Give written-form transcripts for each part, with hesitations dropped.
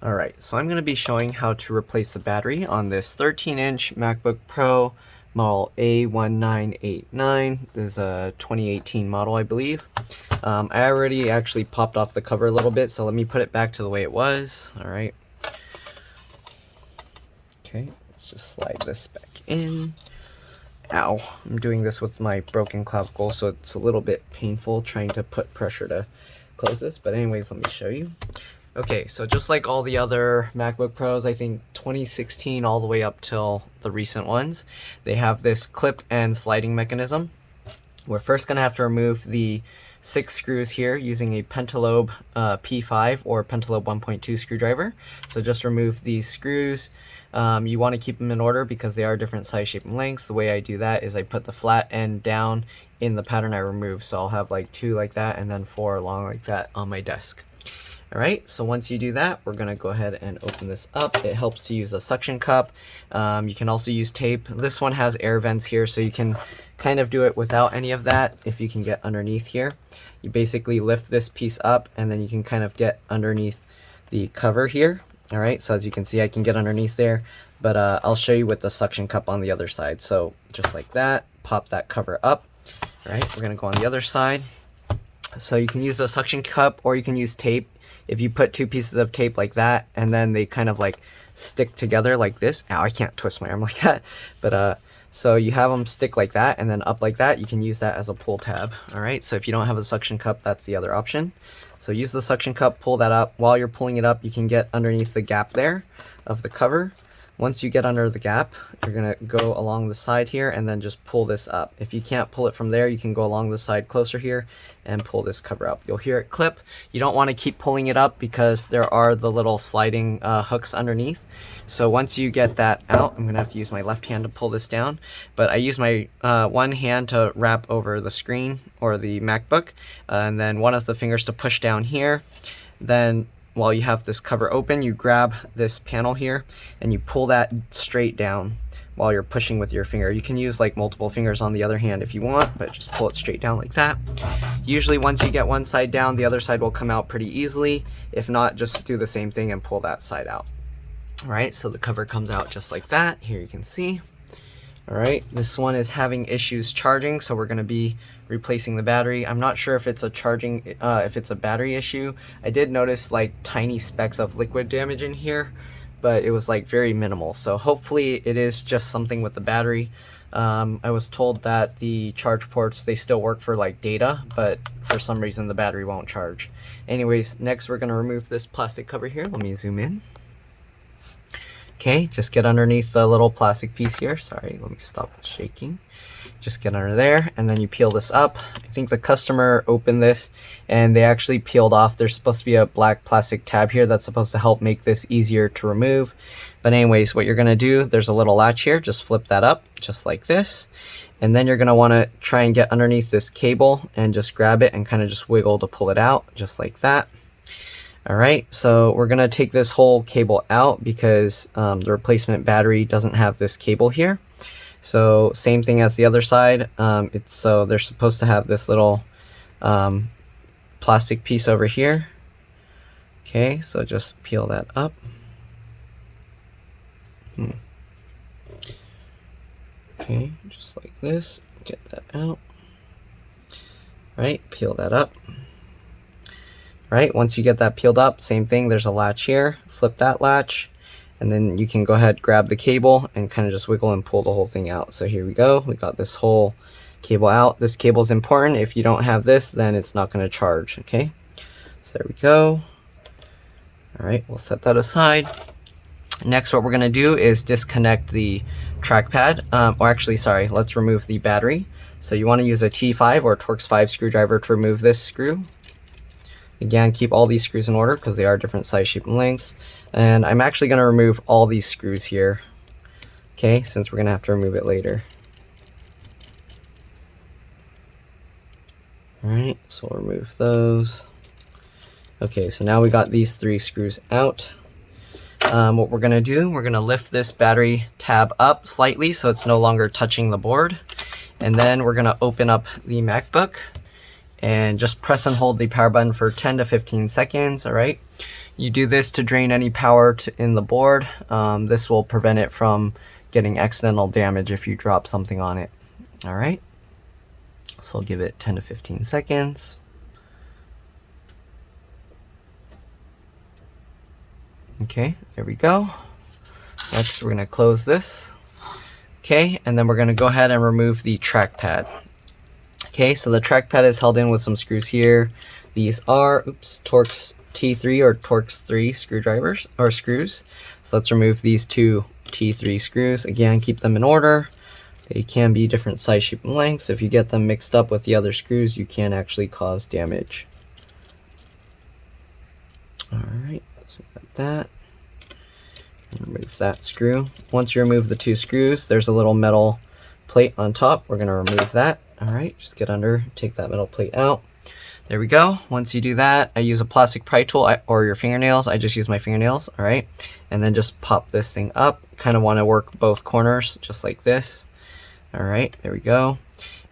Alright, so I'm going to be showing how to replace the battery on this 13-inch MacBook Pro model A1989. This is a 2018 model, I believe. I already actually popped off the cover a little bit, so let me put it back to the way it was. Alright. Okay, let's just slide this back in. Ow, I'm doing this with my broken clavicle, so it's a little bit painful trying to put pressure to close this, but anyways, let me show you. Okay, so just like all the other MacBook Pros, I think 2016 all the way up till the recent ones, they have this clip and sliding mechanism. We're first going to have to remove the 6 screws here using a Pentalobe P5 or Pentalobe 1.2 screwdriver. So just remove these screws. You want to keep them in order because they are different size, shape, and lengths. The way I do that is I put the flat end down in the pattern I remove. So I'll have like 2 like that and then 4 long like that on my desk. Alright, so once you do that, we're going to go ahead and open this up. It helps to use a suction cup. You can also use tape. This one has air vents here, so you can kind of do it without any of that if you can get underneath here. You basically lift this piece up, and then you can kind of get underneath the cover here. Alright, so as you can see, I can get underneath there, but I'll show you with the suction cup on the other side. So just like that, pop that cover up. Alright, we're going to go on the other side. So you can use the suction cup or you can use tape. If you put 2 pieces of tape like that and then they kind of like stick together like this. Ow, I can't twist my arm like that. But so you have them stick like that and then up like that. You can use that as a pull tab. Alright, so if you don't have a suction cup, that's the other option. So use the suction cup, pull that up. While you're pulling it up, you can get underneath the gap there of the cover. Once you get under the gap, you're going to go along the side here and then just pull this up. If you can't pull it from there, you can go along the side closer here and pull this cover up. You'll hear it clip. You don't want to keep pulling it up because there are the little sliding hooks underneath. So once you get that out, I'm going to have to use my left hand to pull this down. But I use my one hand to wrap over the screen or the MacBook, and then one of the fingers to push down here. Then while you have this cover open, you grab this panel here and you pull that straight down while you're pushing with your finger. You can use like multiple fingers on the other hand if you want, but just pull it straight down like that. Usually once you get one side down, the other side will come out pretty easily. If not, just do the same thing and pull that side out. Alright, so the cover comes out just like that. Here you can see. Alright, this one is having issues charging, so we're going to be replacing the battery. I'm not sure if it's a if it's a battery issue. I did notice like tiny specks of liquid damage in here, but it was like very minimal. So hopefully it is just something with the battery. I was told that the charge ports, they still work for like data, but for some reason the battery won't charge. Anyways, next we're going to remove this plastic cover here. Let me zoom in. Okay, just get underneath the little plastic piece here. Sorry, let me stop shaking. Just get under there, and then you peel this up. I think the customer opened this, and they actually peeled off. There's supposed to be a black plastic tab here that's supposed to help make this easier to remove. But anyways, what you're going to do, there's a little latch here. Just flip that up, just like this. And then you're going to want to try and get underneath this cable and just grab it and kind of just wiggle to pull it out, just like that. Alright, so we're going to take this whole cable out because the replacement battery doesn't have this cable here. So same thing as the other side. So they're supposed to have this little plastic piece over here. Okay, so just peel that up. Okay, just like this. Get that out. Alright, peel that up. Right, once you get that peeled up, same thing, there's a latch here, flip that latch, and then you can go ahead, grab the cable, and kind of just wiggle and pull the whole thing out. So here we go, we got this whole cable out. This cable is important. If you don't have this, then it's not going to charge, okay? So there we go. Alright, we'll set that aside. Next, what we're going to do is disconnect the trackpad, or actually, sorry, let's remove the battery. So you want to use a T5 or Torx 5 screwdriver to remove this screw. Again, keep all these screws in order because they are different size, shape, and lengths. And I'm actually going to remove all these screws here, okay, since we're going to have to remove it later. Alright, so we'll remove those. Okay, so now we got these 3 screws out. What we're going to do, we're going to lift this battery tab up slightly so it's no longer touching the board. And then we're going to open up the MacBook and just press and hold the power button for 10 to 15 seconds. All right, You do this to drain any power in the board. This will prevent it from getting accidental damage if you drop something on it. All right, so I'll give it 10 to 15 seconds. Okay, there we go. Next, we're going to close this. Okay, and then we're going to go ahead and remove the trackpad. Okay, so the trackpad is held in with some screws here. These are, Torx T3 or Torx 3 screwdrivers or screws. So let's remove these two T3 screws. Again, keep them in order. They can be different size, shape, and lengths. If you get them mixed up with the other screws, you can actually cause damage. All right, so we got that. Remove that screw. Once you remove the two screws, there's a little metal plate on top. We're going to remove that. All right, just get under, take that metal plate out. There we go. Once you do that, I use a plastic pry tool or your fingernails. I just use my fingernails. All right, and then just pop this thing up. Kind of want to work both corners just like this. All right, there we go.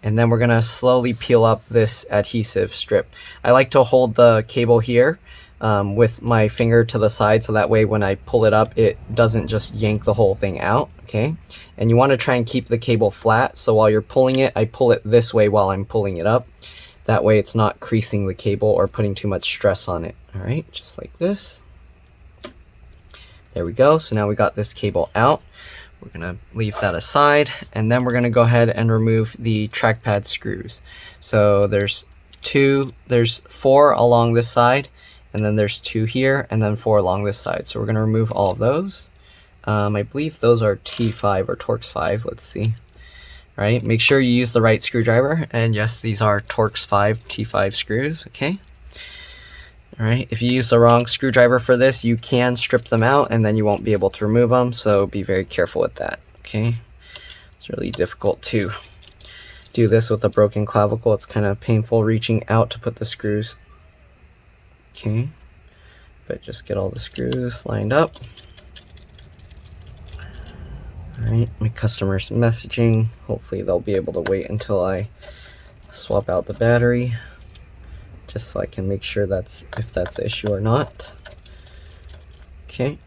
And then we're going to slowly peel up this adhesive strip. I like to hold the cable here with my finger to the side, so that way when I pull it up, it doesn't just yank the whole thing out, okay? And you want to try and keep the cable flat, so while you're pulling it, I pull it this way while I'm pulling it up. That way it's not creasing the cable or putting too much stress on it, all right? Just like this. There we go. So now we got this cable out. We're going to leave that aside, and then we're going to go ahead and remove the trackpad screws. So there's 4 along this side, and then there's 2 here, and then 4 along this side. So we're going to remove all of those. I believe those are T5 or Torx 5. Let's see. All right, make sure you use the right screwdriver. And yes, these are Torx 5 T5 screws, okay? All right, if you use the wrong screwdriver for this, you can strip them out, and then you won't be able to remove them. So be very careful with that, okay? It's really difficult to do this with a broken clavicle. It's kind of painful reaching out to put the screws. Okay, but just get all the screws lined up. All right, my customer's messaging. Hopefully they'll be able to wait until I swap out the battery, just so I can make sure if that's the issue or not. Okay.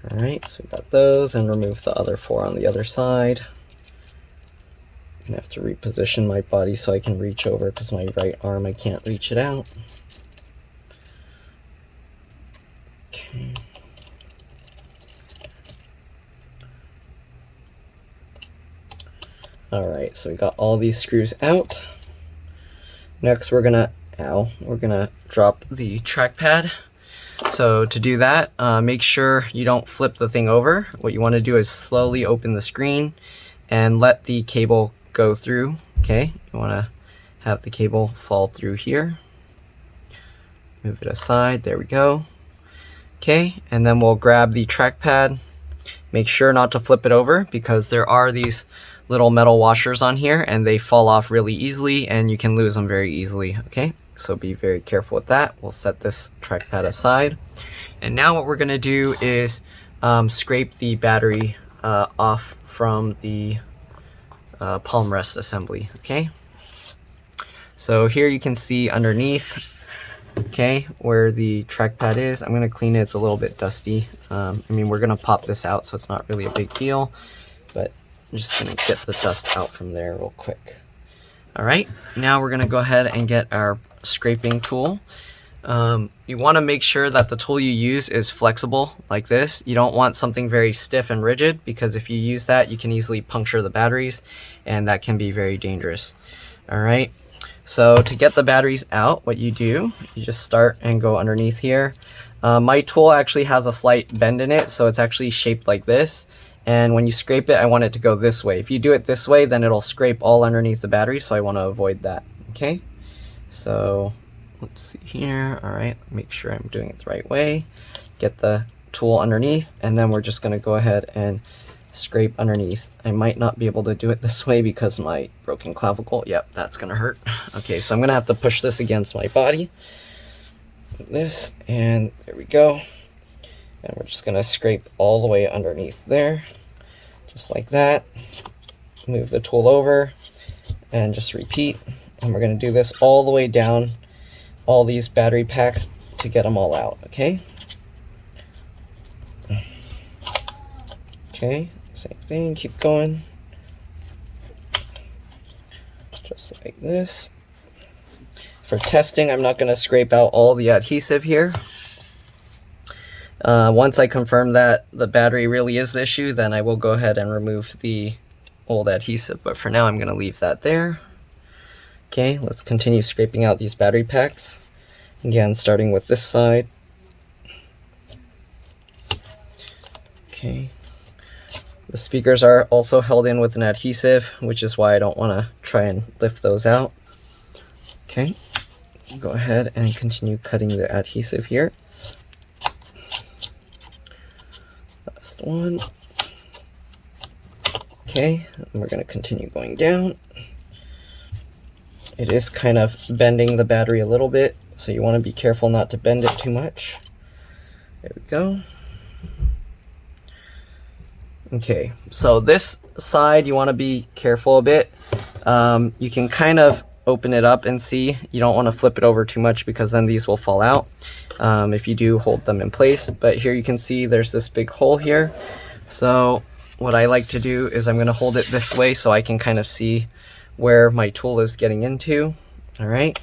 All right, so we got those, and remove the other 4 on the other side. I'm gonna have to reposition my body so I can reach over, because my right arm, I can't reach it out. Okay. All right, so we got all these screws out. Next, we're gonna drop the trackpad. So to do that, make sure you don't flip the thing over. What you want to do is slowly open the screen and let the cable go through. Okay, you want to have the cable fall through here. Move it aside. There we go. Okay, and then we'll grab the trackpad. Make sure not to flip it over, because there are these little metal washers on here and they fall off really easily and you can lose them very easily. Okay, so be very careful with that. We'll set this trackpad aside, and now what we're going to do is scrape the battery off from the palm rest assembly. Okay, so here you can see underneath, okay, where the trackpad is. I'm going to clean it. It's a little bit dusty. I mean, we're going to pop this out, so it's not really a big deal, but I'm just going to get the dust out from there real quick. All right, now we're going to go ahead and get our scraping tool. You want to make sure that the tool you use is flexible like this. You don't want something very stiff and rigid, because if you use that, you can easily puncture the batteries, and that can be very dangerous. All right, so to get the batteries out, what you do, you just start and go underneath here. My tool actually has a slight bend in it, so it's actually shaped like this. And when you scrape it, I want it to go this way. If you do it this way, then it'll scrape all underneath the battery, so I want to avoid that. Okay, so let's see here. All right, make sure I'm doing it the right way. Get the tool underneath, and then we're just going to go ahead and scrape underneath. I might not be able to do it this way because of my broken clavicle. Yep, that's going to hurt. Okay, so I'm going to have to push this against my body. Like this, and there we go. And we're just going to scrape all the way underneath there, just like that. Move the tool over and just repeat. And we're going to do this all the way down all these battery packs to get them all out, okay? Okay, same thing, keep going. Just like this. For testing, I'm not going to scrape out all the adhesive here. Once I confirm that the battery really is the issue, then I will go ahead and remove the old adhesive, but for now I'm going to leave that there. Okay, let's continue scraping out these battery packs. Again, starting with this side. Okay. The speakers are also held in with an adhesive, which is why I don't want to try and lift those out. Okay, go ahead and continue cutting the adhesive here. Last one. Okay, and we're going to continue going down. It is kind of bending the battery a little bit, so you want to be careful not to bend it too much. There we go. Okay, so this side you want to be careful a bit. You can kind of open it up and see. You don't want to flip it over too much because then these will fall out if you do hold them in place. But here you can see there's this big hole here. So what I like to do is I'm going to hold it this way so I can kind of see where my tool is getting into. All right,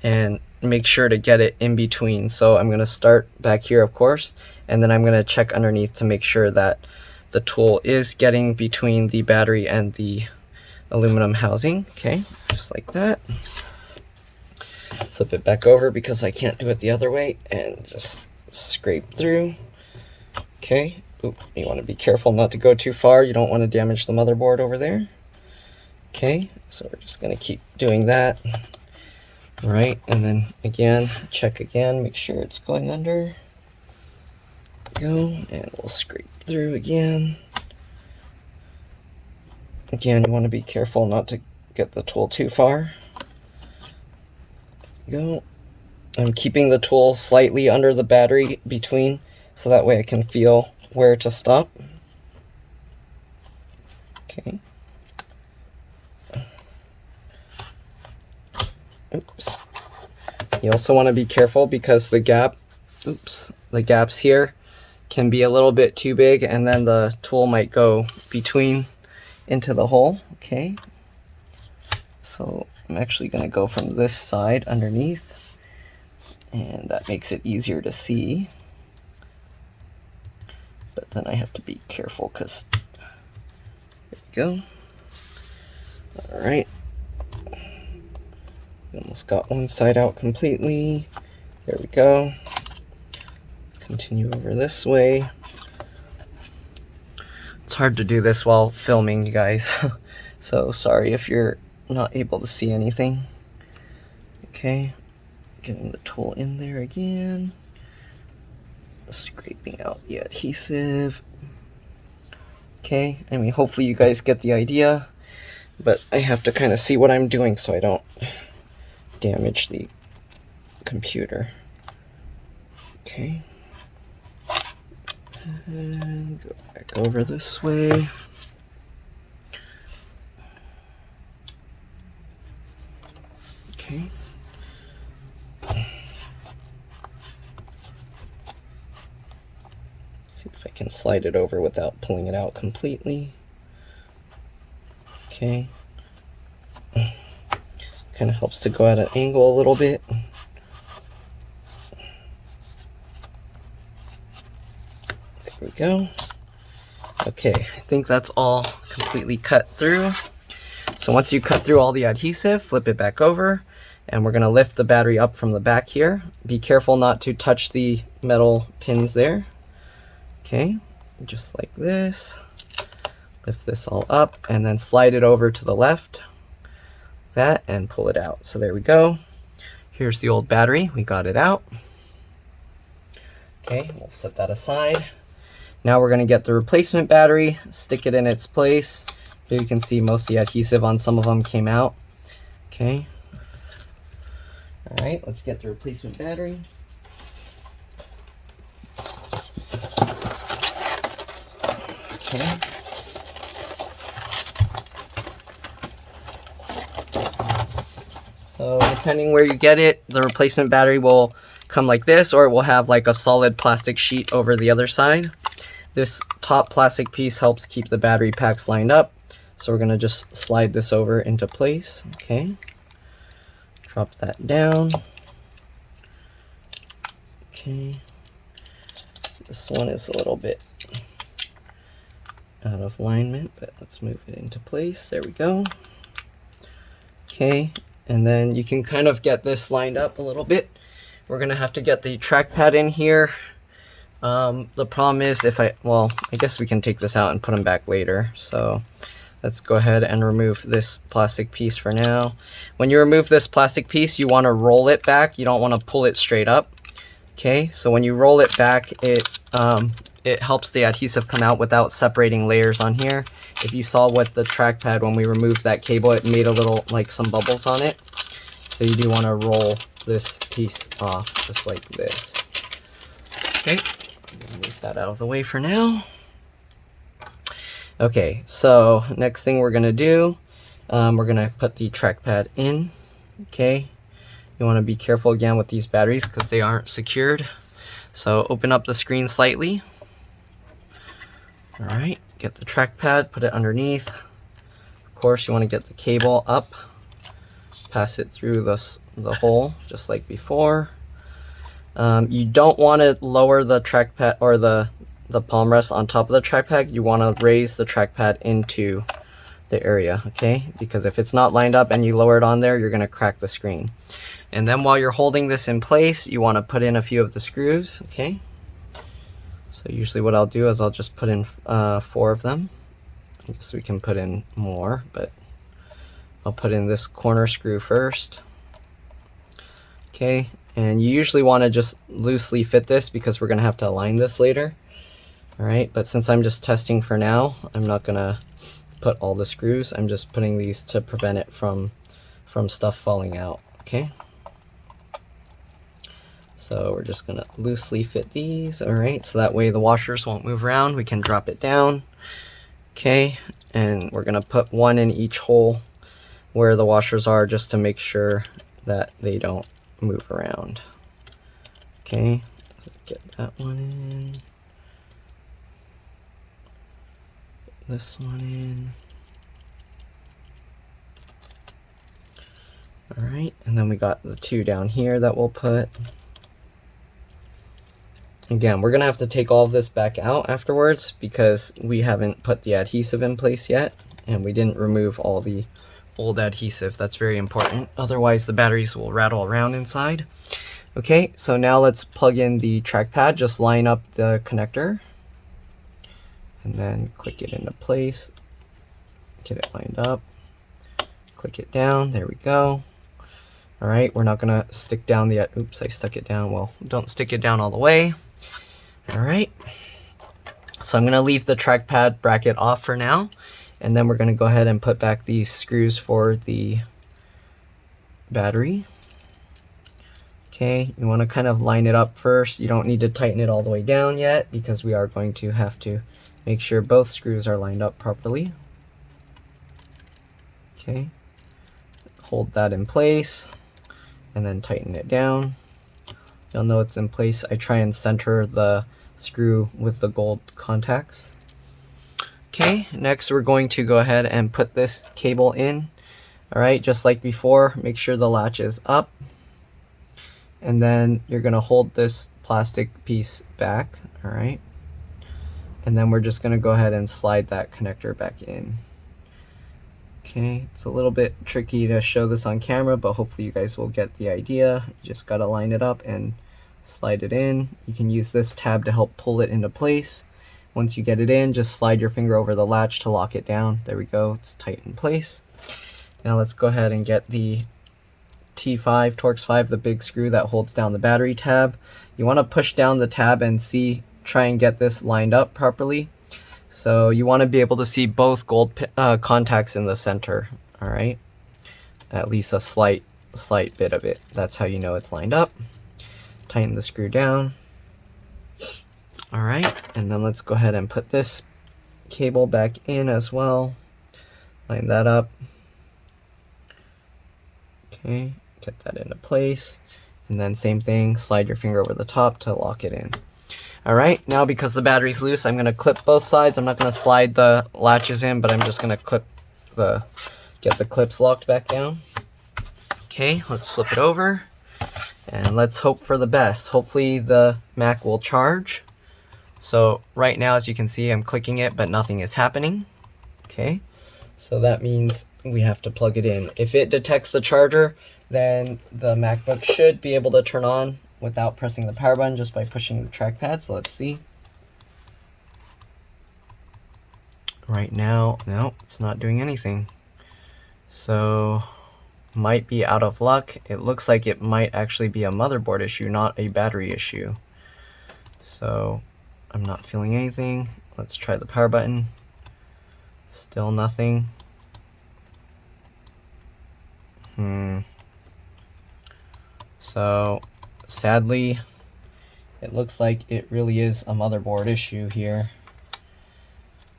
and make sure to get it in between. So I'm going to start back here, of course, and then I'm going to check underneath to make sure that the tool is getting between the battery and the aluminum housing. Okay, just like that. Flip it back over because I can't do it the other way, and just scrape through. Okay, oop, you want to be careful not to go too far. You don't want to damage the motherboard over there. Okay, so we're just going to keep doing that. All right, and then again, check again, make sure it's going under. Go, and we'll scrape through again. Again, you want to be careful not to get the tool too far. Go. I'm keeping the tool slightly under the battery between, so that way I can feel where to stop. Okay. Oops. You also want to be careful because the gaps here can be a little bit too big, and then the tool might go between into the hole. Okay, so I'm actually going to go from this side underneath, and that makes it easier to see, but then I have to be careful because there we go. All right, we almost got one side out completely. There we go. Continue over this way. It's hard to do this while filming, you guys. So sorry if you're not able to see anything. Okay, getting the tool in there again. Scraping out the adhesive. Okay, I mean, hopefully you guys get the idea, but I have to kind of see what I'm doing so I don't damage the computer. Okay. And go back over this way. Okay. See if I can slide it over without pulling it out completely. Okay. Kind of helps to go at an angle a little bit. There we go. Okay, I think that's all completely cut through. So once you cut through all the adhesive, flip it back over, and we're going to lift the battery up from the back here. Be careful not to touch the metal pins there. Okay, just like this. Lift this all up and then slide it over to the left, that, and pull it out. So there we go. Here's the old battery. We got it out. Okay, we'll set that aside. Now we're going to get the replacement battery, stick it in its place. Here you can see most of the adhesive on some of them came out. Okay. All right, let's get the replacement battery. Okay. So the depending where you get it, the replacement battery will come like this, or it will have like a solid plastic sheet over the other side. This top plastic piece helps keep the battery packs lined up. So we're gonna just slide this over into place, okay? Drop that down. Okay. This one is a little bit out of alignment, but let's move it into place. There we go. Okay, and then you can kind of get this lined up a little bit. We're gonna have to get the trackpad in here. The problem is I guess we can take this out and put them back later. So let's go ahead and remove this plastic piece for now. When you remove this plastic piece, you want to roll it back. You don't want to pull it straight up. Okay, so when you roll it back, it helps the adhesive come out without separating layers on here. If you saw with the trackpad, when we removed that cable, it made a little, like some bubbles on it. So you do want to roll this piece off just like this. Okay, move that out of the way for now. Okay, so next thing we're gonna do, we're gonna put the trackpad in. Okay, you want to be careful again with these batteries because they aren't secured. So open up the screen slightly. All right, get the trackpad, put it underneath. Of course, you want to get the cable up, pass it through the hole just like before. You don't want to lower the trackpad or the palm rest on top of the trackpad. You want to raise the trackpad into the area, okay? Because if it's not lined up and you lower it on there, you're going to crack the screen. And then while you're holding this in place, you want to put in a few of the screws, okay? So usually what I'll do is I'll just put in 4 of them. I guess we can put in more, but I'll put in this corner screw first. Okay, and you usually want to just loosely fit this because we're going to have to align this later. All right, but since I'm just testing for now, I'm not going to put all the screws. I'm just putting these to prevent it from stuff falling out, okay? So we're just gonna loosely fit these, all right? So that way the washers won't move around. We can drop it down, okay? And we're gonna put one in each hole where the washers are just to make sure that they don't move around. Okay, get that one in. Get this one in. All right, and then we got the 2 down here that we'll put. Again, we're going to have to take all of this back out afterwards because we haven't put the adhesive in place yet, and we didn't remove all the old adhesive. That's very important. Otherwise, the batteries will rattle around inside. Okay, so now let's plug in the trackpad. Just line up the connector and then click it into place. Get it lined up. Click it down. There we go. All right, we're not going to stick down the... Oops, I stuck it down. Well, don't stick it down all the way. All right, so I'm going to leave the trackpad bracket off for now, and then we're going to go ahead and put back these screws for the battery. Okay, you want to kind of line it up first. You don't need to tighten it all the way down yet because we are going to have to make sure both screws are lined up properly. Okay, hold that in place and then tighten it down. You'll know it's in place. I try and center the screw with the gold contacts. Okay, next we're going to go ahead and put this cable in. All right, just like before, make sure the latch is up. And then you're gonna hold this plastic piece back, all right? And then we're just gonna go ahead and slide that connector back in. Okay, it's a little bit tricky to show this on camera, but hopefully you guys will get the idea. You just gotta line it up and slide it in. You can use this tab to help pull it into place. Once you get it in, just slide your finger over the latch to lock it down. There we go, it's tight in place. Now let's go ahead and get the T5, Torx 5, the big screw that holds down the battery tab. You wanna push down the tab and try and get this lined up properly. So you want to be able to see both gold contacts in the center, all right? At least a slight bit of it. That's how you know it's lined up. Tighten the screw down. All right, and then let's go ahead and put this cable back in as well. Line that up. Okay, Get that into place. And then same thing, slide your finger over the top to lock it in. All right, now because the battery's loose, I'm gonna clip both sides. I'm not gonna slide the latches in, but I'm just gonna get the clips locked back down. Okay, let's flip it over and let's hope for the best. Hopefully the Mac will charge. So right now, as you can see, I'm clicking it, but nothing is happening. Okay, so that means we have to plug it in. If it detects the charger, then the MacBook should be able to turn on without pressing the power button, just by pushing the trackpad. So let's see. Right now, no, it's not doing anything. So might be out of luck. It looks like it might actually be a motherboard issue, not a battery issue. So I'm not feeling anything. Let's try the power button. Still nothing. So sadly, it looks like it really is a motherboard issue here.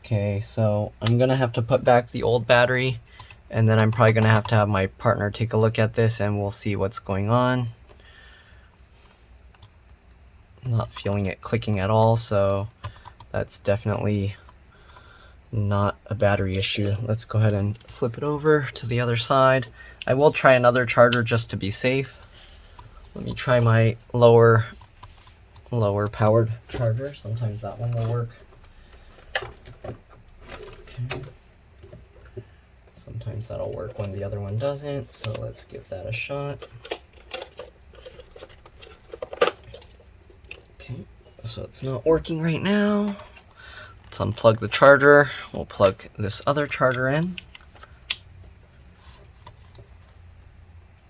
Okay, so I'm gonna have to put back the old battery, and then I'm probably gonna have to have my partner take a look at this and we'll see what's going on. Not feeling it clicking at all, so that's definitely not a battery issue. Let's go ahead and flip it over to the other side. I will try another charger just to be safe. Let me try my lower powered charger. Sometimes that one will work. Okay. Sometimes that'll work when the other one doesn't, so let's give that a shot. Okay, so it's not working right now. Let's unplug the charger. We'll plug this other charger in.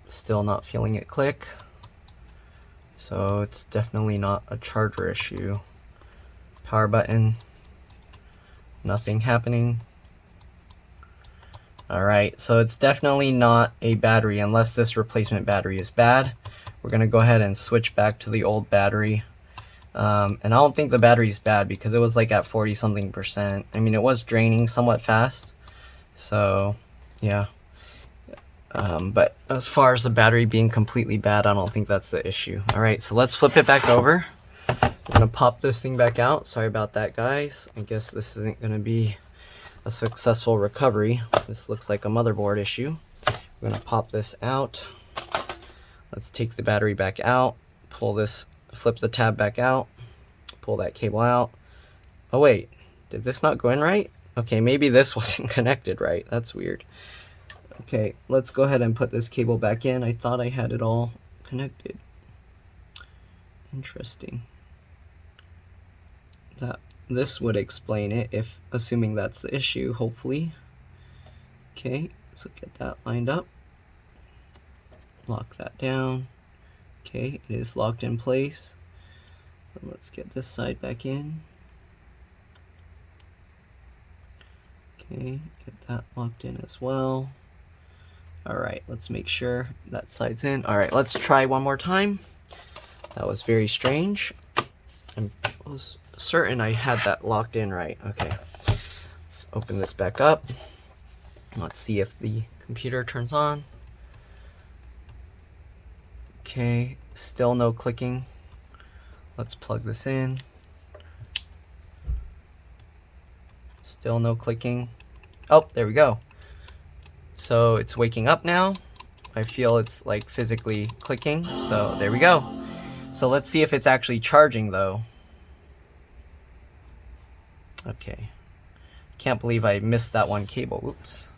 Still not feeling it click. So it's definitely not a charger issue. Power button. Nothing happening. Alright, so it's definitely not a battery unless this replacement battery is bad. We're going to go ahead and switch back to the old battery. And I don't think the battery is bad because it was like at 40-something%. I mean, it was draining somewhat fast. So, yeah. But as far as the battery being completely bad, I don't think that's the issue. Alright, so let's flip it back over. I'm going to pop this thing back out. Sorry about that, guys. I guess this isn't going to be a successful recovery. This looks like a motherboard issue. We're going to pop this out. Let's take the battery back out. Pull this, flip the tab back out. Pull that cable out. Oh wait, did this not go in right? Okay, maybe this wasn't connected right. That's weird. Okay, let's go ahead and put this cable back in. I thought I had it all connected. Interesting. This would explain it, if assuming that's the issue, hopefully. Okay, so get that lined up. Lock that down. Okay, it is locked in place. So let's get this side back in. Okay, get that locked in as well. Alright, let's make sure that side's in. Alright, let's try one more time. That was very strange. I was certain I had that locked in right. Okay, let's open this back up. Let's see if the computer turns on. Okay, still no clicking. Let's plug this in. Still no clicking. Oh, there we go. So it's waking up now. I feel it's like physically clicking. So there we go. So let's see if it's actually charging though. Okay. Can't believe I missed that one cable. Oops.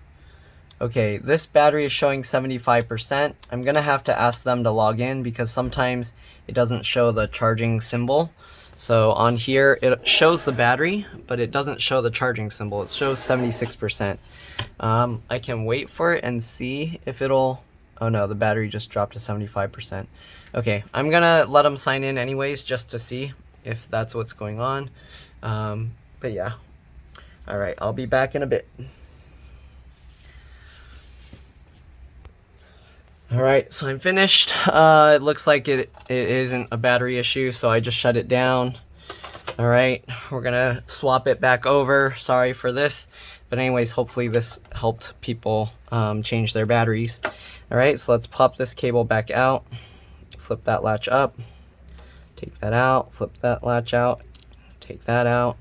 Okay, this battery is showing 75%. I'm gonna have to ask them to log in because sometimes it doesn't show the charging symbol. So on here, it shows the battery, but it doesn't show the charging symbol. It shows 76%. I can wait for it and see if it'll... Oh no, the battery just dropped to 75%. Okay, I'm gonna let them sign in anyways just to see if that's what's going on. But yeah. Alright, I'll be back in a bit. Alright, so I'm finished. It looks like it isn't a battery issue, so I just shut it down. Alright, we're gonna swap it back over. Sorry for this. But anyways, hopefully this helped people change their batteries. Alright, so let's pop this cable back out, flip that latch up, take that out, flip that latch out, take that out.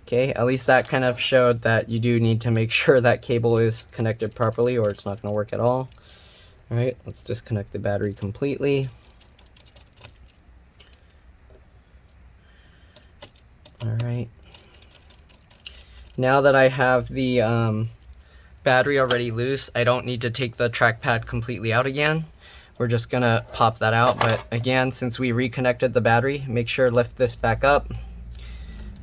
Okay, at least that kind of showed that you do need to make sure that cable is connected properly or it's not going to work at all. Alright, let's disconnect the battery completely. Alright. Now that I have the battery already loose, I don't need to take the trackpad completely out again. We're just going to pop that out. But again, since we reconnected the battery, make sure to lift this back up.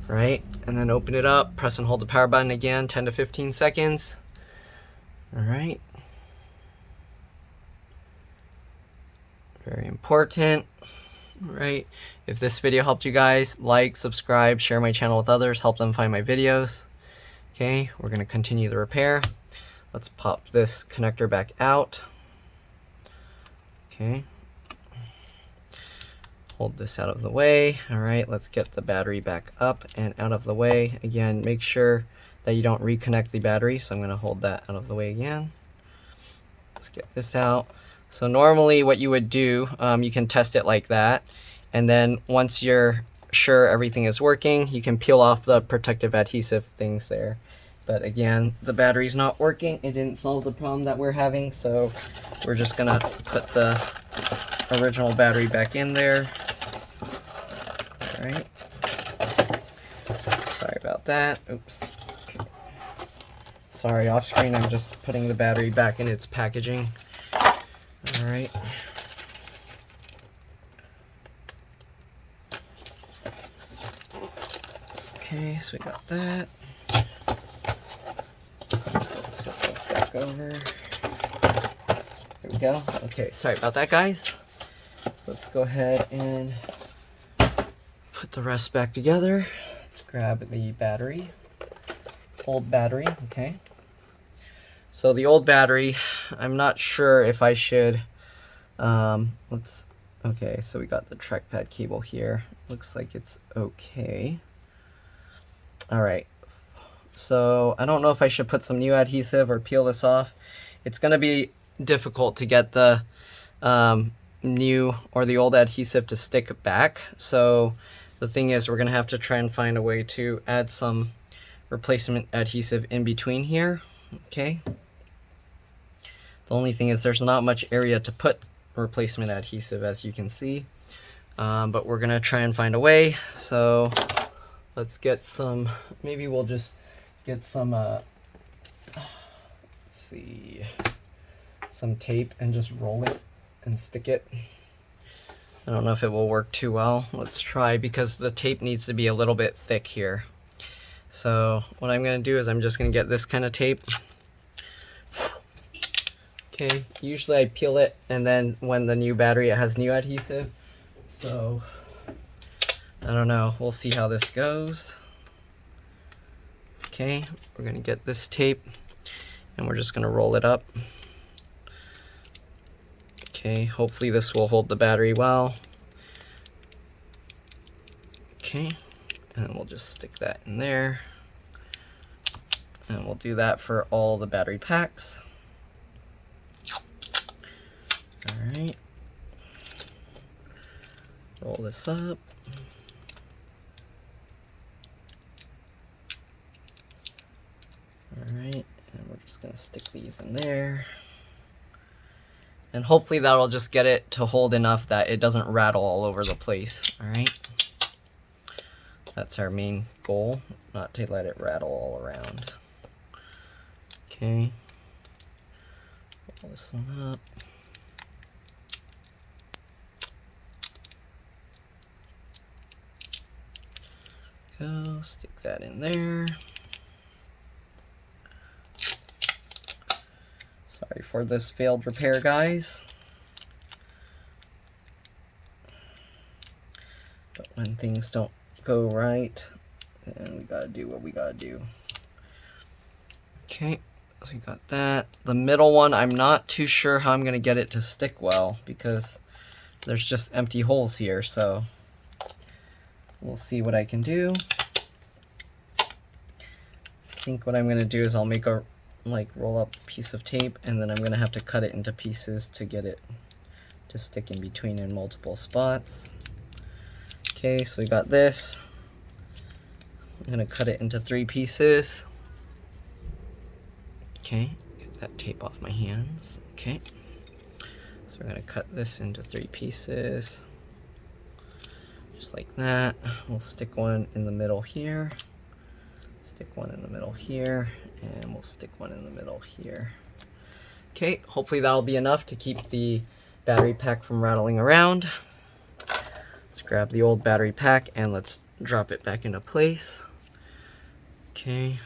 Right, and then open it up, press and hold the power button again, 10 to 15 seconds. All right. Very important. All right. If this video helped you guys, like, subscribe, share my channel with others, help them find my videos. Okay, we're going to continue the repair. Let's pop this connector back out. Okay. Hold this out of the way. All right, let's get the battery back up and out of the way. Again, make sure that you don't reconnect the battery. So I'm going to hold that out of the way again. Let's get this out. So normally what you would do, you can test it like that. And then once you're sure everything is working, you can peel off the protective adhesive things there. But again, the battery's not working. It didn't solve the problem that we're having. So we're just going to put the original battery back in there. All right. Sorry about that. Oops. Okay. Sorry, off screen, I'm just putting the battery back in its packaging. All right. Okay, so we got that. So let's flip this back over. There we go. Okay, sorry about that, guys. So let's go ahead and put the rest back together. Let's grab the battery. Old battery, okay. So the old battery, I'm not sure if I should, okay, so we got the trackpad cable here. Looks like it's okay. All right. So I don't know if I should put some new adhesive or peel this off. It's going to be difficult to get the new or the old adhesive to stick back. So the thing is, we're going to have to try and find a way to add some replacement adhesive in between here. Okay. The only thing is there's not much area to put replacement adhesive, as you can see. But we're going to try and find a way. So let's get some, maybe we'll just get some, let's see, some tape and just roll it and stick it. I don't know if it will work too well. Let's try, because the tape needs to be a little bit thick here. So what I'm going to do is I'm just going to get this kind of tape. Okay, usually I peel it, and then when the new battery, it has new adhesive. So I don't know, we'll see how this goes. Okay, we're going to get this tape and we're just going to roll it up. Okay, hopefully this will hold the battery well. Okay, and we'll just stick that in there. And we'll do that for all the battery packs. Alright. Roll this up. Alright, and we're just going to stick these in there. And hopefully that'll just get it to hold enough that it doesn't rattle all over the place. Alright. That's our main goal, not to let it rattle all around. Okay. Roll this one up. Go, stick that in there. Sorry for this failed repair, guys. But when things don't go right, then we gotta do what we gotta do. Okay, so we got that. The middle one, I'm not too sure how I'm gonna get it to stick well, because there's just empty holes here, so we'll see what I can do. I think what I'm gonna do is I'll make a like roll up a piece of tape, and then I'm gonna have to cut it into pieces to get it to stick in between in multiple spots. Okay, so we got this. I'm gonna cut it into 3 pieces. Okay, get that tape off my hands. Okay, so we're gonna cut this into 3 pieces, just like that. We'll stick one in the middle here, stick one in the middle here, and we'll stick one in the middle here. Okay, hopefully that'll be enough to keep the battery pack from rattling around. Let's grab the old battery pack and let's drop it back into place. Okay.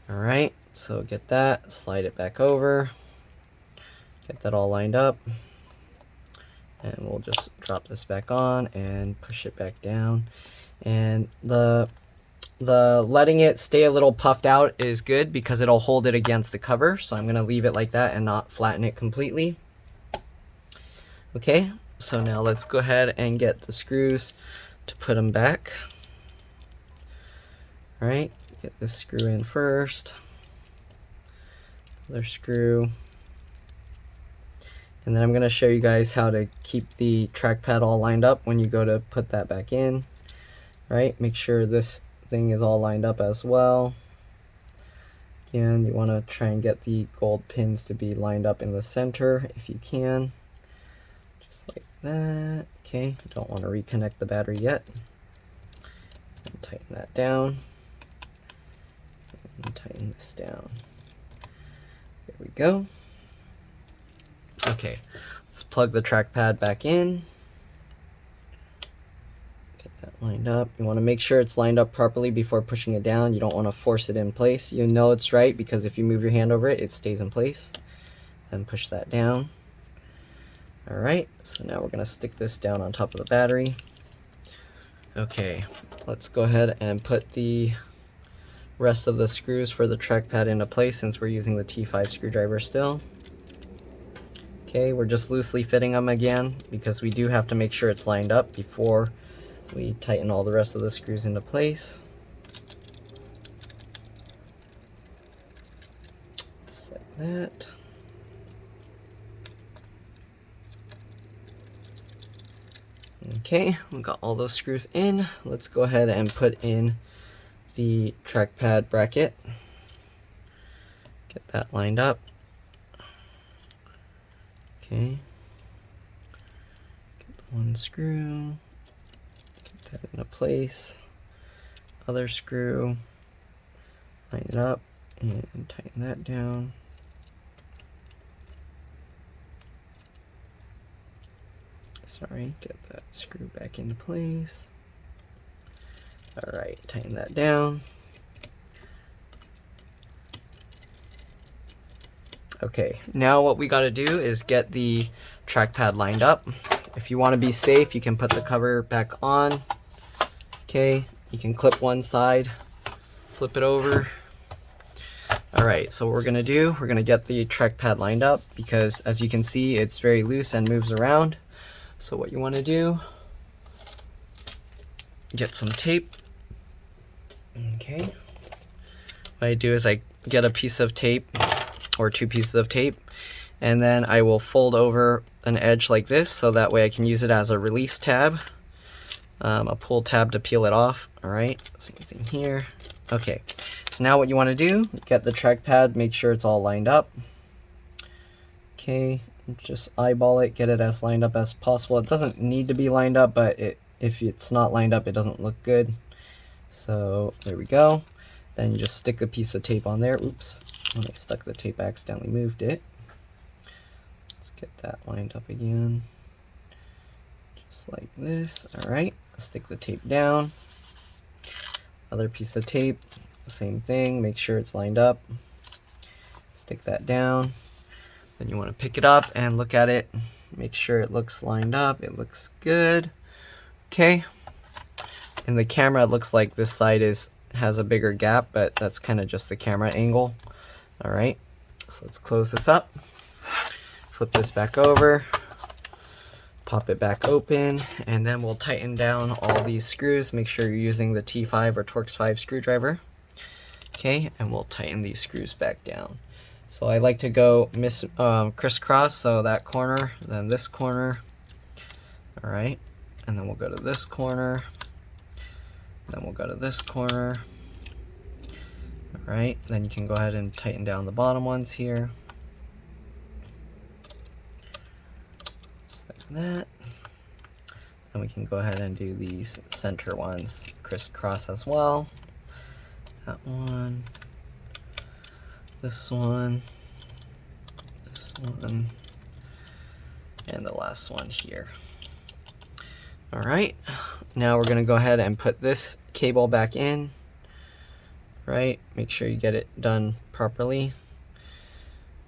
All right, so get that, slide it back over, get that all lined up, and we'll just drop this back on and push it back down. And the letting it stay a little puffed out is good because it'll hold it against the cover, so I'm gonna leave it like that and not flatten it completely. Okay, so now let's go ahead and get the screws to put them back. All right, get this screw in first, other screw, and then I'm going to show you guys how to keep the trackpad all lined up when you go to put that back in. Right, make sure this thing is all lined up as well. Again, you want to try and get the gold pins to be lined up in the center if you can, just like that. Okay, don't want to reconnect the battery yet. And tighten that down. And tighten this down. There we go. Okay, let's plug the trackpad back in. Get that lined up. You want to make sure it's lined up properly before pushing it down. You don't want to force it in place. You know it's right because if you move your hand over it, it stays in place. Then push that down. Alright, so now we're going to stick this down on top of the battery. Okay, let's go ahead and put the rest of the screws for the trackpad into place since we're using the T5 screwdriver still. Okay, we're just loosely fitting them again because we do have to make sure it's lined up before we tighten all the rest of the screws into place. Just like that. Okay, we got all those screws in. Let's go ahead and put in the trackpad bracket. Get that lined up. Okay. Get the one screw. Get that into place. Other screw. Line it up and tighten that down. Sorry, get that screw back into place. Alright, tighten that down. Okay, now what we gotta do is get the trackpad lined up. If you want to be safe, you can put the cover back on. Okay, you can clip one side, flip it over. Alright, so what we're gonna do, we're gonna get the trackpad lined up because as you can see, it's very loose and moves around. So what you want to do, get some tape. Okay, what I do is I get a piece of tape or 2 pieces of tape, and then I will fold over an edge like this so that way I can use it as a release tab, a pull tab to peel it off. Alright, same thing here. Okay, so now what you want to do, get the trackpad, make sure it's all lined up. Okay, just eyeball it, get it as lined up as possible. It doesn't need to be lined up, but if it's not lined up, it doesn't look good. So there we go. Then you just stick a piece of tape on there. Oops, when I stuck the tape, I accidentally moved it. Let's get that lined up again. Just like this. Alright, stick the tape down. Other piece of tape, the same thing, make sure it's lined up. Stick that down. Then you want to pick it up and look at it, make sure it looks lined up, it looks good. Okay, in the camera it looks like this side has a bigger gap, but that's kind of just the camera angle. Alright, so let's close this up, flip this back over, pop it back open, and then we'll tighten down all these screws. Make sure you're using the T5 or Torx 5 screwdriver. Okay, and we'll tighten these screws back down. So I like to go crisscross, so that corner, then this corner. All right, and then we'll go to this corner, then we'll go to this corner. All right, then you can go ahead and tighten down the bottom ones here. Just like that. And we can go ahead and do these center ones crisscross as well. That one, this one, and the last one here. All right, now we're gonna go ahead and put this cable back in. Right, make sure you get it done properly.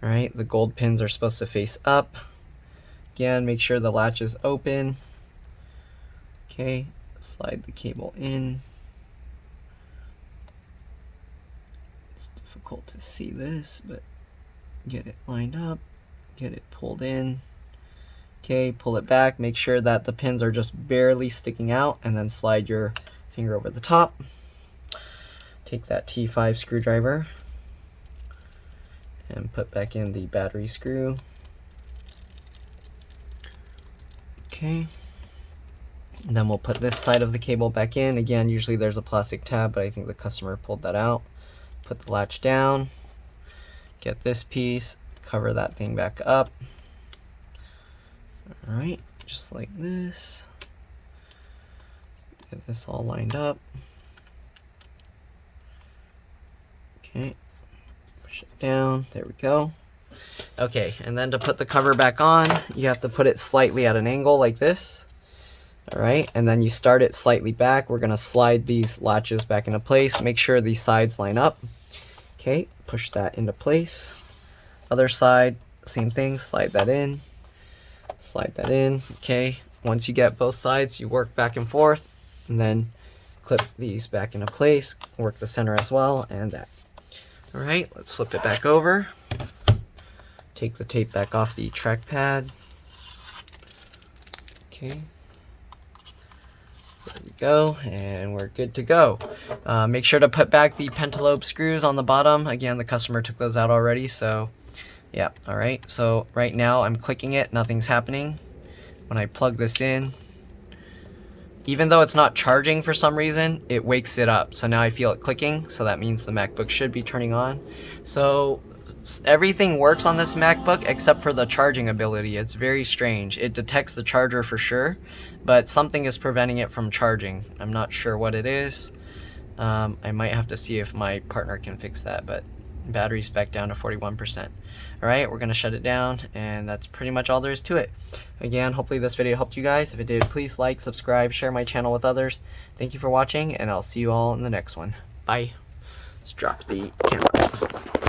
All right, the gold pins are supposed to face up. Again, make sure the latch is open. Okay, slide the cable in. It's difficult to see this, but get it lined up, get it pulled in. Okay, pull it back, make sure that the pins are just barely sticking out, and then slide your finger over the top. Take that T5 screwdriver and put back in the battery screw. Okay. And then we'll put this side of the cable back in. Again, usually there's a plastic tab, but I think the customer pulled that out. Put the latch down, get this piece, cover that thing back up. All right, just like this. Get this all lined up. Okay, push it down, there we go. Okay, and then to put the cover back on, you have to put it slightly at an angle like this. All right, and then you start it slightly back. We're gonna slide these latches back into place. Make sure these sides line up. Okay, push that into place. Other side, same thing, slide that in. Slide that in, okay. Once you get both sides, you work back and forth, and then clip these back into place. Work the center as well, and that. All right, let's flip it back over. Take the tape back off the trackpad. Okay. There we go, and we're good to go. Make sure to put back the pentalobe screws on the bottom. Again, the customer took those out already, so yeah. All right, so right now I'm clicking it, nothing's happening. When I plug this in, even though it's not charging for some reason, it wakes it up. So now I feel it clicking, so that means the MacBook should be turning on. So everything works on this MacBook except for the charging ability. It's very strange. It detects the charger for sure, but something is preventing it from charging. I'm not sure what it is. I might have to see if my partner can fix that, but battery's back down to 41%. All right, we're gonna shut it down, and that's pretty much all there is to it. Again, hopefully this video helped you guys. If it did, please like, subscribe, share my channel with others. Thank you for watching, and I'll see you all in the next one. Bye. Let's drop the camera.